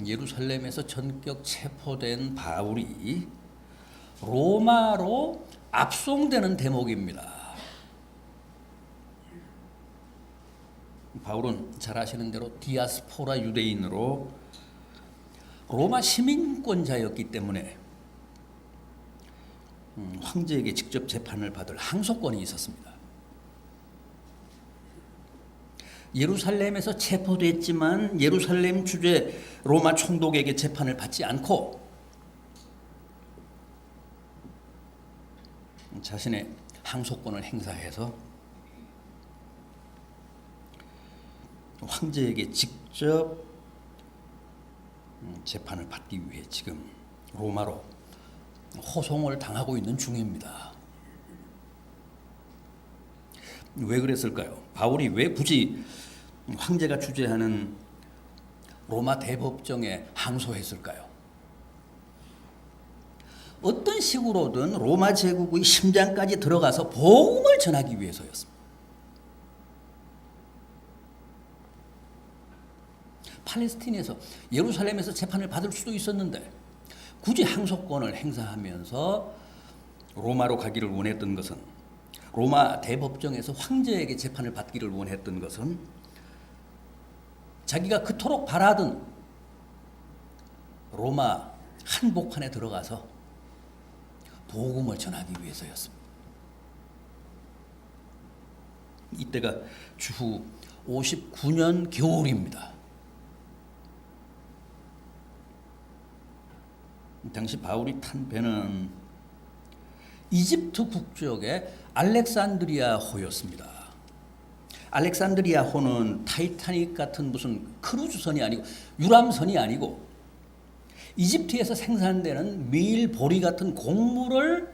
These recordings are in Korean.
예루살렘에서 전격 체포된 바울이 로마로 압송되는 대목입니다. 바울은 잘 아시는 대로 디아스포라 유대인으로 로마 시민권자였기 때문에 황제에게 직접 재판을 받을 항소권이 있었습니다. 예루살렘에서 체포됐지만 예루살렘 주재 로마 총독에게 재판을 받지 않고 자신의 항소권을 행사해서 황제에게 직접 재판을 받기 위해 지금 로마로 호송을 당하고 있는 중입니다. 왜 그랬을까요? 바울이 왜 굳이 황제가 주재하는 로마 대법정에 항소했을까요? 어떤 식으로든 로마 제국의 심장까지 들어가서 복음을 전하기 위해서였습니다. 팔레스틴에서 예루살렘에서 재판을 받을 수도 있었는데 굳이 항소권을 행사하면서 로마로 가기를 원했던 것은, 로마 대법정에서 황제에게 재판을 받기를 원했던 것은 자기가 그토록 바라던 로마 한복판에 들어가서 복음을 전하기 위해서였습니다. 이때가 주후 59년 겨울입니다. 당시 바울이 탄 배는 이집트 북쪽의 알렉산드리아호였습니다. 알렉산드리아호는 타이타닉 같은 무슨 크루즈선이 아니고 유람선이 아니고 이집트에서 생산되는 밀, 보리 같은 곡물을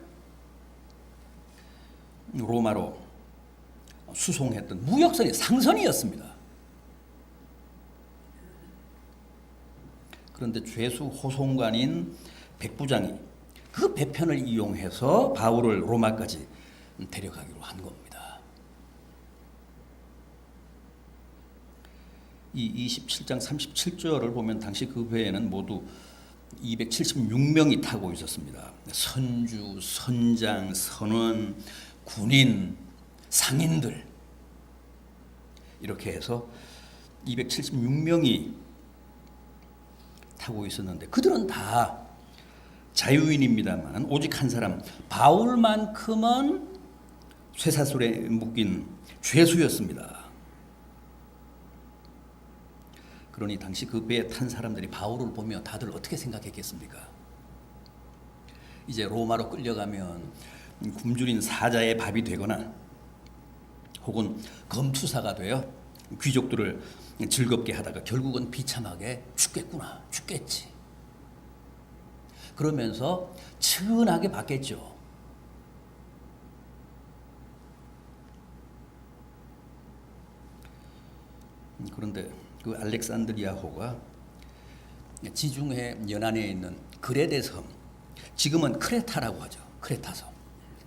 로마로 수송했던 무역선이 상선이었습니다. 그런데 죄수 호송관인 백부장이 그 배편을 이용해서 바울을 로마까지 데려가기로 한 겁니다. 이 27장 37절을 보면 당시 그 배에는 모두 276명이 타고 있었습니다. 선주, 선장, 선원, 군인, 상인들 이렇게 해서 276명이 타고 있었는데 그들은 다 자유인입니다만 오직 한 사람 바울만큼은 쇠사슬에 묶인 죄수였습니다. 그러니 당시 그 배에 탄 사람들이 바울을 보며 다들 어떻게 생각했겠습니까? 이제 로마로 끌려가면 굶주린 사자의 밥이 되거나 혹은 검투사가 되어 귀족들을 즐겁게 하다가 결국은 비참하게 죽겠구나, 죽겠지. 그러면서 측은하게 받겠죠. 그런데 그 알렉산드리아호가 지중해 연안에 있는 그레데 섬, 지금은 크레타라고 하죠. 크레타 섬,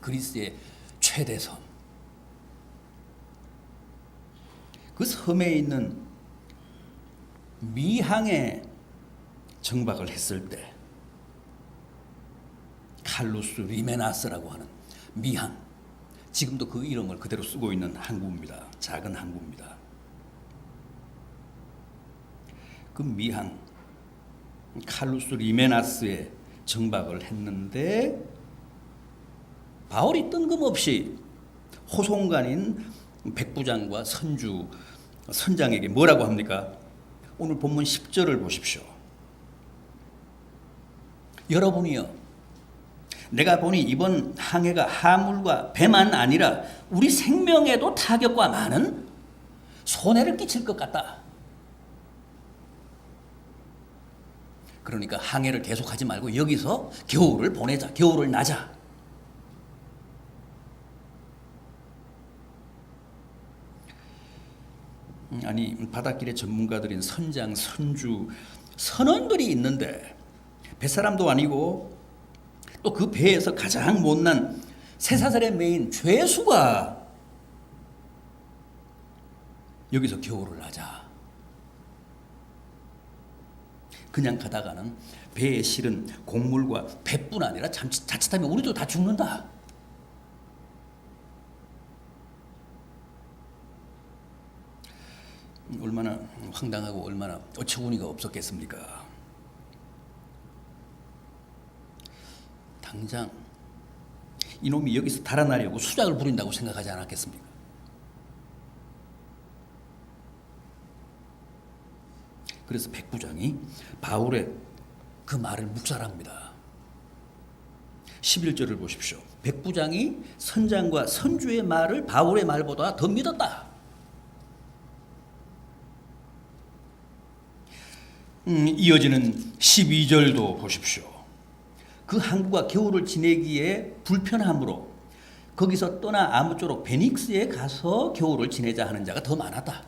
그리스의 최대 섬. 그 섬에 있는 미항에 정박을 했을 때 칼루스 리메나스라고 하는 미항, 지금도 그 이름을 그대로 쓰고 있는 항구입니다. 작은 항구입니다. 그 미항 칼루스 리메나스에 정박을 했는데 바울이 뜬금없이 호송관인 백부장과 선주, 선장에게 뭐라고 합니까? 오늘 본문 10절을 보십시오. 여러분이요, 내가 보니 이번 항해가 하물과 배만 아니라 우리 생명에도 타격과 많은 손해를 끼칠 것 같다. 그러니까 항해를 계속하지 말고 여기서 겨울을 보내자, 겨울을 나자. 아니, 바닷길의 전문가들인 선장, 선주, 선원들이 있는데 뱃사람도 아니고 또 그 배에서 가장 못난 쇠사슬에 매인 죄수가 여기서 겨울을 나자. 그냥 가다가는 배에 실은 곡물과 배뿐 아니라 자칫하면 우리도 다 죽는다. 얼마나 황당하고 얼마나 어처구니가 없었겠습니까? 당장 이놈이 여기서 달아나려고 수작을 부린다고 생각하지 않았겠습니까? 그래서 백부장이 바울의 그 말을 묵살합니다. 11절을 보십시오. 백부장이 선장과 선주의 말을 바울의 말보다 더 믿었다. 이어지는 12절도 보십시오. 그 항구가 겨울을 지내기에 불편하므로 거기서 떠나 아무쪼록 베닉스에 가서 겨울을 지내자 하는 자가 더 많았다.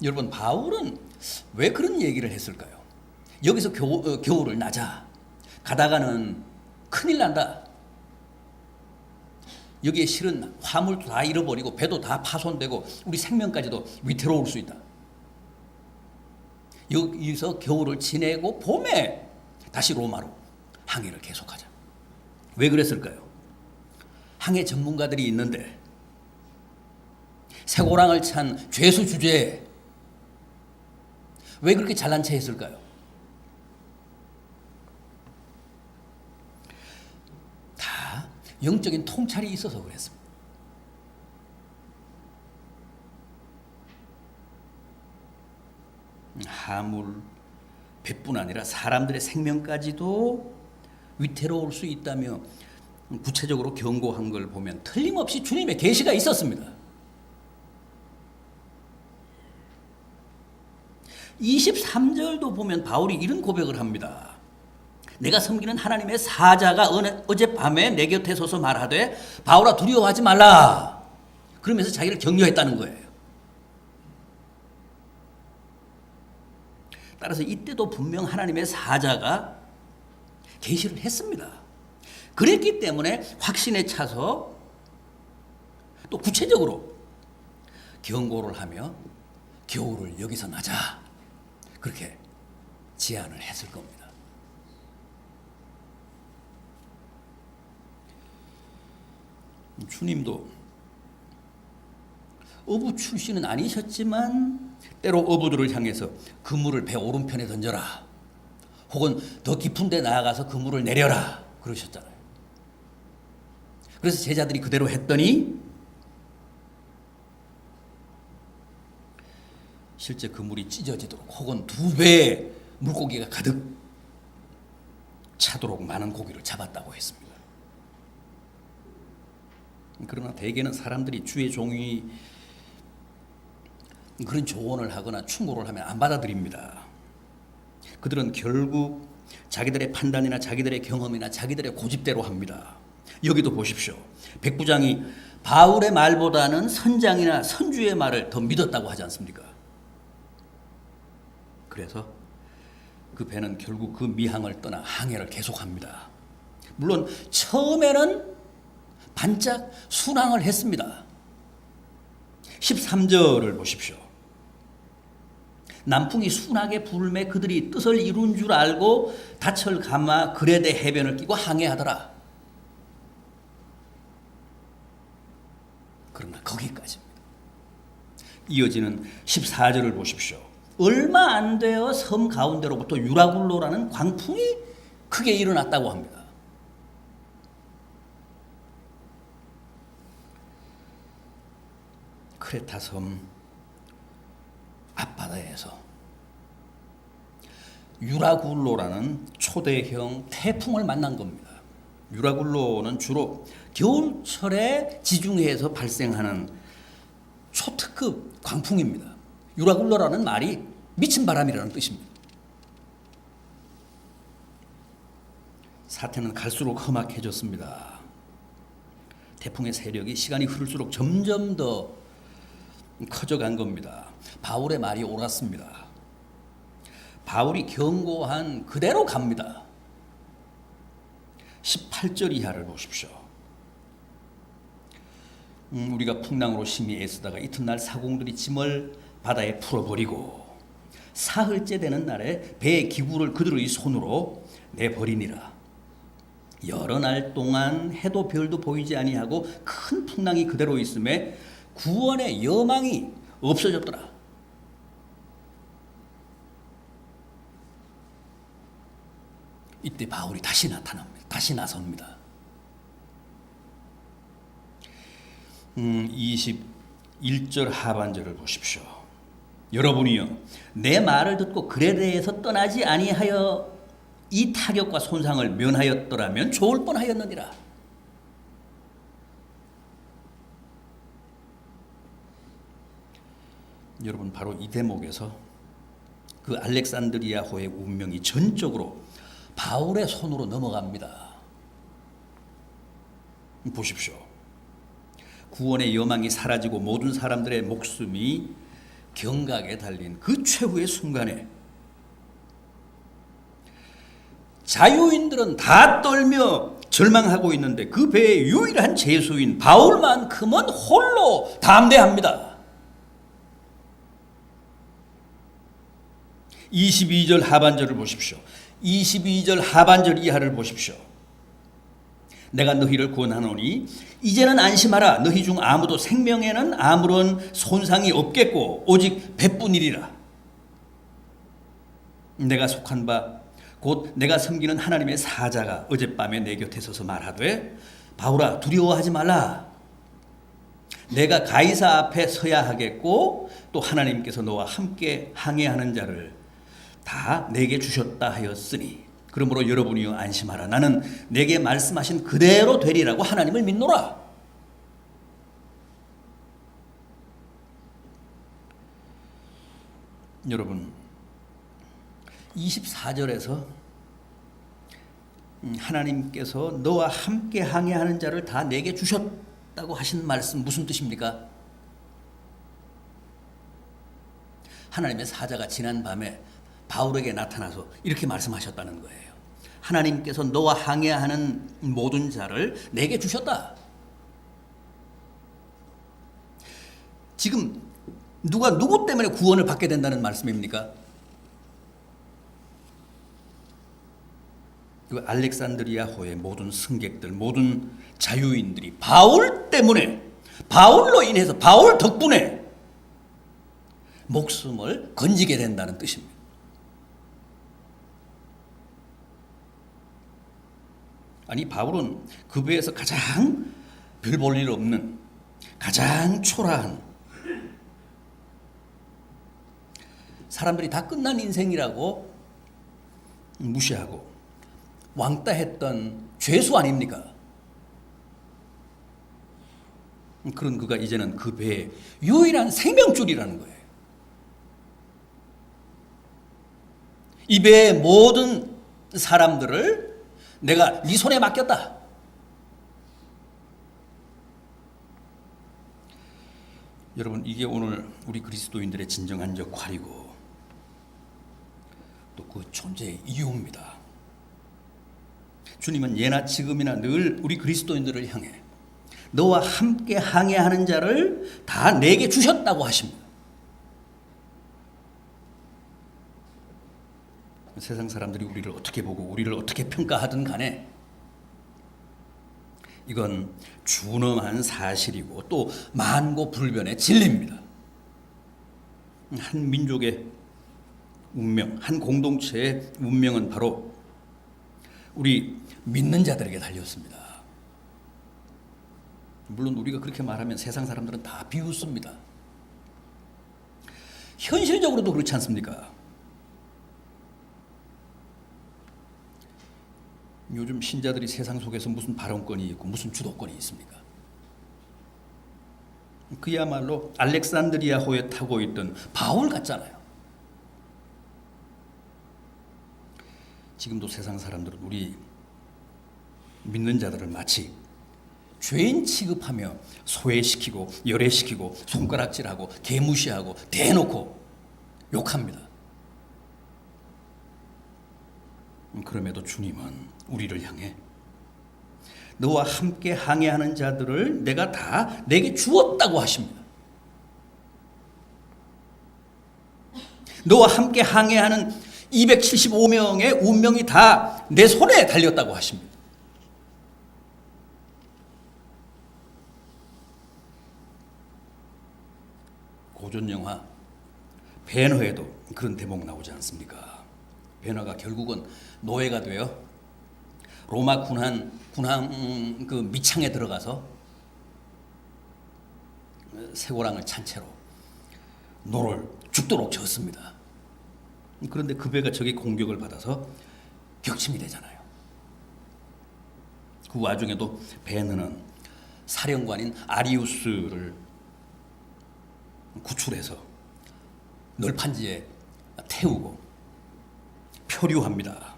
여러분, 바울은 왜 그런 얘기를 했을까요? 여기서 겨울을 나자. 가다가는 큰일 난다. 여기에 실은 화물도 다 잃어버리고 배도 다 파손되고 우리 생명까지도 위태로울 수 있다. 여기서 겨울을 지내고 봄에 다시 로마로 항해를 계속하자. 왜 그랬을까요? 항해 전문가들이 있는데 쇠고랑을 찬 죄수 주제에 왜 그렇게 잘난 체 했을까요? 다 영적인 통찰이 있어서 그랬습니다. 하물, 배뿐 아니라 사람들의 생명까지도 위태로울 수 있다며 구체적으로 경고한 걸 보면 틀림없이 주님의 계시가 있었습니다. 23절도 보면 바울이 이런 고백을 합니다. 내가 섬기는 하나님의 사자가 어젯밤에 내 곁에 서서 말하되 바울아 두려워하지 말라. 그러면서 자기를 격려했다는 거예요. 따라서 이때도 분명 하나님의 사자가 계시를 했습니다. 그랬기 때문에 확신에 차서 또 구체적으로 경고를 하며 겨울을 여기서 나자. 그렇게 제안을 했을 겁니다. 주님도 어부 출신은 아니셨지만 때로 어부들을 향해서 그물을 배 오른편에 던져라. 혹은 더 깊은 데 나아가서 그물을 내려라. 그러셨잖아요. 그래서 제자들이 그대로 했더니 실제 그물이 찢어지도록 혹은 2배의 물고기가 가득 차도록 많은 고기를 잡았다고 했습니다. 그러나 대개는 사람들이 주의 종이 그런 조언을 하거나 충고를 하면 안 받아들입니다. 그들은 결국 자기들의 판단이나 자기들의 경험이나 자기들의 고집대로 합니다. 여기도 보십시오. 백부장이 바울의 말보다는 선장이나 선주의 말을 더 믿었다고 하지 않습니까? 그래서 그 배는 결국 그 미항을 떠나 항해를 계속합니다. 물론 처음에는 반짝 순항을 했습니다. 13절을 보십시오. 남풍이 순하게 불매 그들이 뜻을 이룬 줄 알고 다철 가마 그레데 해변을 끼고 항해하더라. 그러나 거기까지입니다. 이어지는 14절을 보십시오. 얼마 안 되어 섬 가운데로부터 유라굴로라는 광풍이 크게 일어났다고 합니다. 크레타 섬 앞바다에서 유라굴로라는 초대형 태풍을 만난 겁니다. 유라굴로는 주로 겨울철에 지중해에서 발생하는 초특급 광풍입니다. 유라굴로라는 말이 미친 바람이라는 뜻입니다. 사태는 갈수록 험악해졌습니다. 태풍의 세력이 시간이 흐를수록 점점 더 커져간 겁니다. 바울의 말이 옳았습니다. 바울이 경고한 그대로 갑니다. 18절 이하를 보십시오. 우리가 풍랑으로 심히 애쓰다가 이튿날 사공들이 짐을 바다에 풀어버리고 사흘째 되는 날에 배의 기구를 그들의 손으로 내버리니라. 여러 날 동안 해도 별도 보이지 아니하고 큰 풍랑이 그대로 있음에 구원의 여망이 없어졌더라. 이때 바울이 다시 나타납니다. 다시 나섭니다. 21절 하반절을 보십시오. 여러분이요 내 말을 듣고 그에 대해서 떠나지 아니하여 이 타격과 손상을 면하였더라면 좋을 뻔하였느니라. 여러분 바로 이 대목에서 그 알렉산드리아호의 운명이 전적으로 바울의 손으로 넘어갑니다. 보십시오. 구원의 여망이 사라지고 모든 사람들의 목숨이 경각에 달린 그 최후의 순간에 자유인들은 다 떨며 절망하고 있는데 그 배의 유일한 제수인 바울만큼은 홀로 담대합니다. 22절 하반절을 보십시오. 22절 하반절 이하를 보십시오. 내가 너희를 구원하노니 이제는 안심하라. 너희 중 아무도 생명에는 아무런 손상이 없겠고 오직 배뿐이리라. 내가 속한 바 곧 내가 섬기는 하나님의 사자가 어젯밤에 내 곁에 서서 말하되 바울아 두려워하지 말라. 내가 가이사 앞에 서야 하겠고 또 하나님께서 너와 함께 항해하는 자를 다 내게 주셨다 하였으니 그러므로 여러분이여 안심하라. 나는 내게 말씀하신 그대로 되리라고 하나님을 믿노라. 여러분 24절에서 하나님께서 너와 함께 항해하는 자를 다 내게 주셨다고 하신 말씀 무슨 뜻입니까? 하나님의 사자가 지난 밤에 바울에게 나타나서 이렇게 말씀하셨다는 거예요. 하나님께서 너와 항해하는 모든 자를 내게 주셨다. 지금 누가 누구 때문에 구원을 받게 된다는 말씀입니까? 그 알렉산드리아호의 모든 승객들, 모든 자유인들이 바울 때문에, 바울로 인해서, 바울 덕분에 목숨을 건지게 된다는 뜻입니다. 아니 바울은 그 배에서 가장 별 볼 일 없는 가장 초라한 사람들이 다 끝난 인생이라고 무시하고 왕따했던 죄수 아닙니까? 그런 그가 이제는 그 배의 유일한 생명줄이라는 거예요. 이 배의 모든 사람들을 내가 네 손에 맡겼다. 여러분 이게 오늘 우리 그리스도인들의 진정한 역할이고 또 그 존재의 이유입니다. 주님은 예나 지금이나 늘 우리 그리스도인들을 향해 너와 함께 항해하는 자를 다 내게 주셨다고 하십니다. 세상 사람들이 우리를 어떻게 보고 우리를 어떻게 평가하든 간에 이건 준엄한 사실이고 또 만고불변의 진리입니다. 한 민족의 운명, 한 공동체의 운명은 바로 우리 믿는 자들에게 달렸습니다. 물론 우리가 그렇게 말하면 세상 사람들은 다 비웃습니다. 현실적으로도 그렇지 않습니까? 요즘 신자들이 세상 속에서 무슨 발언권이 있고 무슨 주도권이 있습니까? 그야말로 알렉산드리아호에 타고 있던 바울 같잖아요. 지금도 세상 사람들은 우리 믿는 자들을 마치 죄인 취급하며 소외시키고 열애시키고 손가락질하고 개무시하고 대놓고 욕합니다. 그럼에도 주님은 우리를 향해 너와 함께 항해하는 자들을 내가 다 내게 주었다고 하십니다. 너와 함께 항해하는 275명의 운명이 다 내 손에 달렸다고 하십니다. 고전 영화 벤허에도 그런 대목 나오지 않습니까? 벤허가 결국은 노예가 되어 로마 군함 그 밑창에 들어가서 쇠고랑을 찬 채로 노를 죽도록 졌습니다. 그런데 그 배가 적의 공격을 받아서 격침이 되잖아요. 그 와중에도 벤허는 사령관인 아리우스를 구출해서 널판지에 태우고 표류합니다.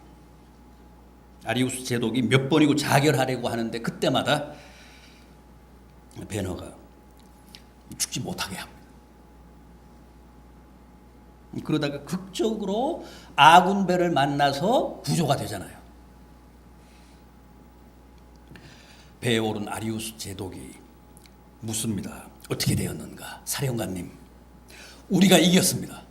아리우스 제독이 몇 번이고 자결하려고 하는데 그때마다 벤허가 죽지 못하게 합니다. 그러다가 극적으로 아군 배를 만나서 구조가 되잖아요. 배에 오른 아리우스 제독이 묻습니다. 어떻게 되었는가? 사령관님, 우리가 이겼습니다.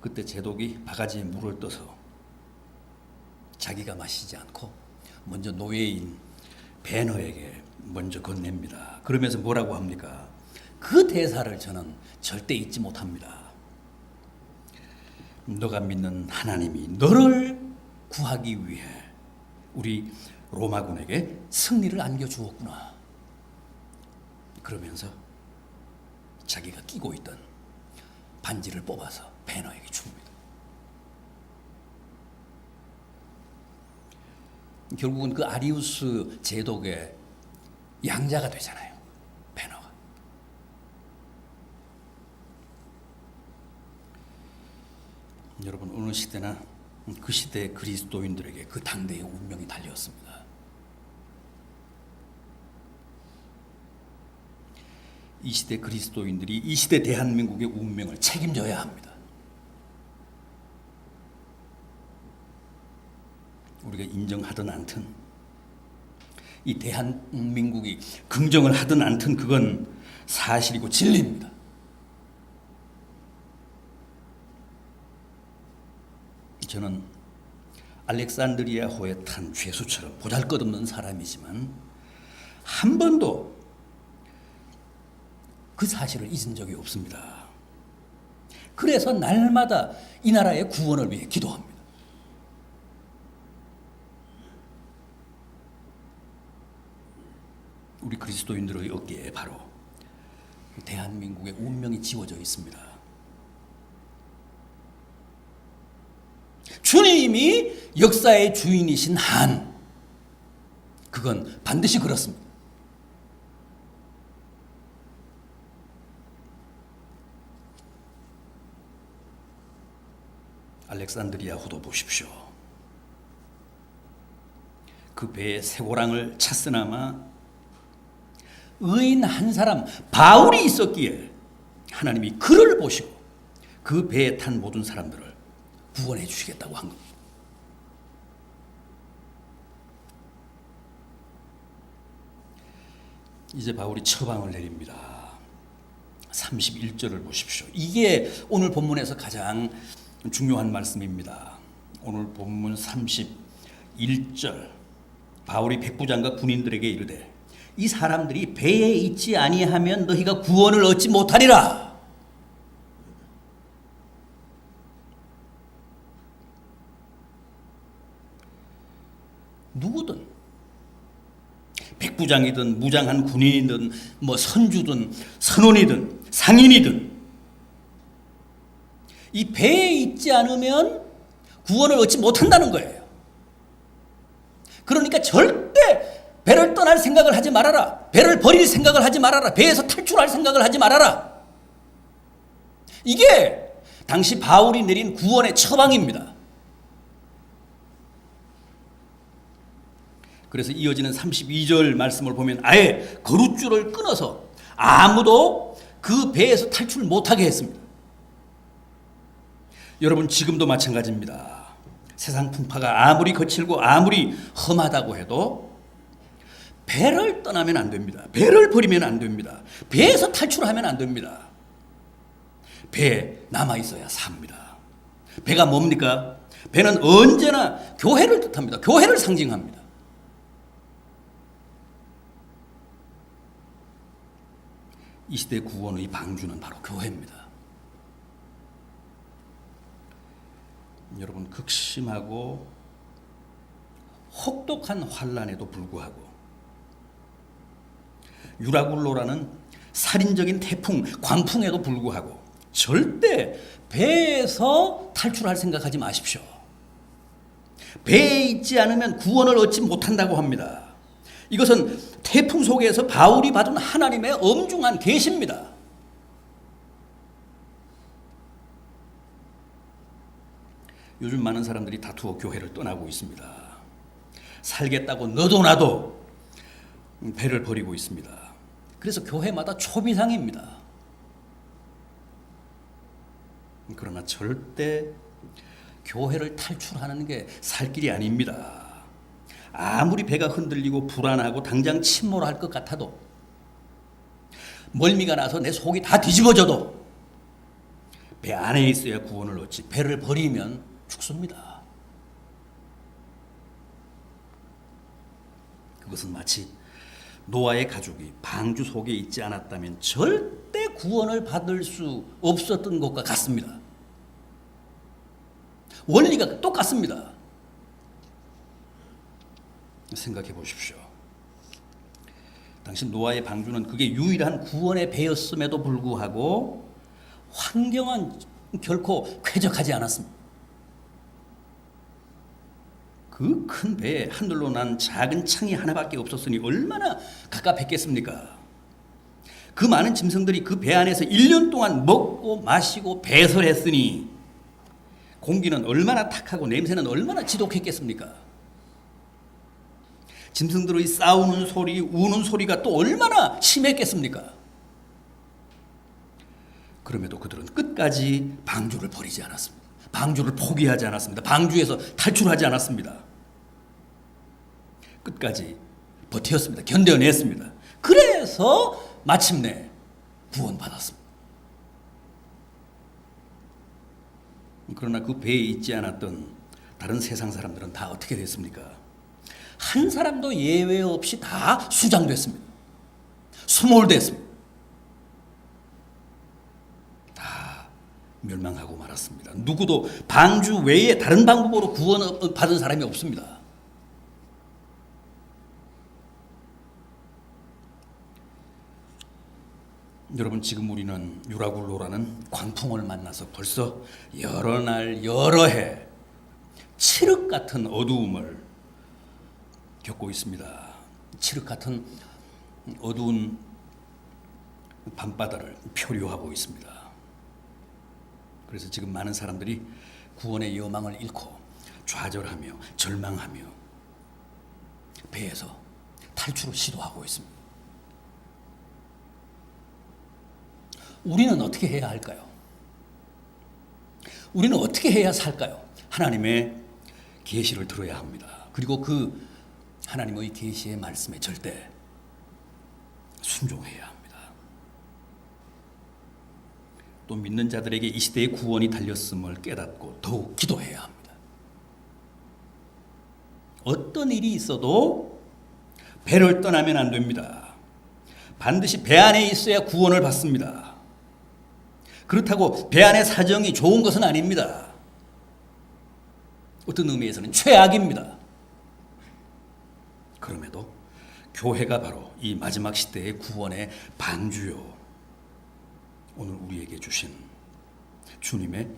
그때 제독이 바가지에 물을 떠서 자기가 마시지 않고 먼저 노예인 벤허에게 먼저 건넵니다. 그러면서 뭐라고 합니까? 그 대사를 저는 절대 잊지 못합니다. 너가 믿는 하나님이 너를 구하기 위해 우리 로마군에게 승리를 안겨주었구나. 그러면서 자기가 끼고 있던 반지를 뽑아서 벤허에게 줍니다. 결국은 그 아리우스 제독의 양자가 되잖아요, 벤허가. 여러분, 어느 시대나 그 시대의 그리스도인들에게 그 당대의 운명이 달렸습니다. 이 시대 그리스도인들이 이 시대 대한민국의 운명을 책임져야 합니다. 우리가 인정하든 않든, 이 대한민국이 긍정을 하든 않든 그건 사실이고 진리입니다. 저는 알렉산드리아호에 탄 죄수처럼 보잘것없는 사람이지만 한 번도 그 사실을 잊은 적이 없습니다. 그래서 날마다 이 나라의 구원을 위해 기도합니다. 우리 그리스도인들의 어깨에 바로 대한민국의 운명이 지워져 있습니다. 주님이 역사의 주인이신 한 그건 반드시 그렇습니다. 알렉산드리아호도 보십시오. 그 배에 쇠고랑을 찼으나마 의인 한 사람 바울이 있었기에 하나님이 그를 보시고 그 배에 탄 모든 사람들을 구원해 주시겠다고 한 겁니다. 이제 바울이 처방을 내립니다. 31절을 보십시오. 이게 오늘 본문에서 가장 중요한 말씀입니다. 오늘 본문 31절, 바울이 백부장과 군인들에게 이르되 이 사람들이 배에 있지 아니하면 너희가 구원을 얻지 못하리라. 누구든 백부장이든 무장한 군인이든 뭐 선주든 선원이든 상인이든 이 배에 있지 않으면 구원을 얻지 못한다는 거예요. 그러니까 절대 배를 떠날 생각을 하지 말아라. 배를 버릴 생각을 하지 말아라. 배에서 탈출할 생각을 하지 말아라. 이게 당시 바울이 내린 구원의 처방입니다. 그래서 이어지는 32절 말씀을 보면 아예 거룻줄을 끊어서 아무도 그 배에서 탈출 못하게 했습니다. 여러분, 지금도 마찬가지입니다. 세상 풍파가 아무리 거칠고 아무리 험하다고 해도 배를 떠나면 안 됩니다. 배를 버리면 안 됩니다. 배에서 탈출하면 안 됩니다. 배에 남아있어야 삽니다. 배가 뭡니까? 배는 언제나 교회를 뜻합니다. 교회를 상징합니다. 이 시대 구원의 방주는 바로 교회입니다. 여러분, 극심하고 혹독한 환난에도 불구하고 유라굴로라는 살인적인 태풍, 광풍에도 불구하고 절대 배에서 탈출할 생각하지 마십시오. 배에 있지 않으면 구원을 얻지 못한다고 합니다. 이것은 태풍 속에서 바울이 받은 하나님의 엄중한 계시입니다. 요즘 많은 사람들이 다투어 교회를 떠나고 있습니다. 살겠다고 너도 나도 배를 버리고 있습니다. 그래서 교회마다 초비상입니다. 그러나 절대 교회를 탈출하는 게 살 길이 아닙니다. 아무리 배가 흔들리고 불안하고 당장 침몰할 것 같아도, 멀미가 나서 내 속이 다 뒤집어져도 배 안에 있어야 구원을 얻지, 배를 버리면 죽습니다. 그것은 마치 노아의 가족이 방주 속에 있지 않았다면 절대 구원을 받을 수 없었던 것과 같습니다. 원리가 똑같습니다. 생각해 보십시오. 당시 노아의 방주는 그게 유일한 구원의 배였음에도 불구하고 환경은 결코 쾌적하지 않았습니다. 그 큰 배에 하늘로 난 작은 창이 하나밖에 없었으니 얼마나 갑갑했겠습니까? 그 많은 짐승들이 그 배 안에서 1년 동안 먹고 마시고 배설했으니 공기는 얼마나 탁하고 냄새는 얼마나 지독했겠습니까? 짐승들의 싸우는 소리, 우는 소리가 또 얼마나 심했겠습니까? 그럼에도 그들은 끝까지 방주를 버리지 않았습니다. 방주를 포기하지 않았습니다. 방주에서 탈출하지 않았습니다. 끝까지 버텼습니다. 견뎌냈습니다. 그래서 마침내 구원받았습니다. 그러나 그 배에 있지 않았던 다른 세상 사람들은 다 어떻게 됐습니까? 한 사람도 예외 없이 다 수장됐습니다. 수몰됐습니다. 다 멸망하고 말았습니다. 누구도 방주 외에 다른 방법으로 구원 받은 사람이 없습니다. 여러분, 지금 우리는 유라굴로라는 광풍을 만나서 벌써 여러 날 여러 해 칠흑 같은 어두움을 겪고 있습니다. 칠흑 같은 어두운 밤바다를 표류하고 있습니다. 그래서 지금 많은 사람들이 구원의 여망을 잃고 좌절하며 절망하며 배에서 탈출을 시도하고 있습니다. 우리는 어떻게 해야 할까요? 우리는 어떻게 해야 살까요? 하나님의 계시를 들어야 합니다. 그리고 그 하나님의 계시의 말씀에 절대 순종해야 합니다. 또 믿는 자들에게 이 시대의 구원이 달렸음을 깨닫고 더욱 기도해야 합니다. 어떤 일이 있어도 배를 떠나면 안 됩니다. 반드시 배 안에 있어야 구원을 받습니다. 그렇다고 배 안의 사정이 좋은 것은 아닙니다. 어떤 의미에서는 최악입니다. 그럼에도 교회가 바로 이 마지막 시대의 구원의 방주요, 오늘 우리에게 주신 주님의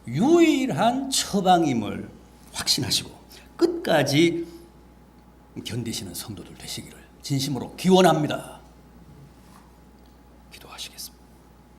유일한 처방임을 확신하시고 끝까지 견디시는 성도들 되시기를 진심으로 기원합니다.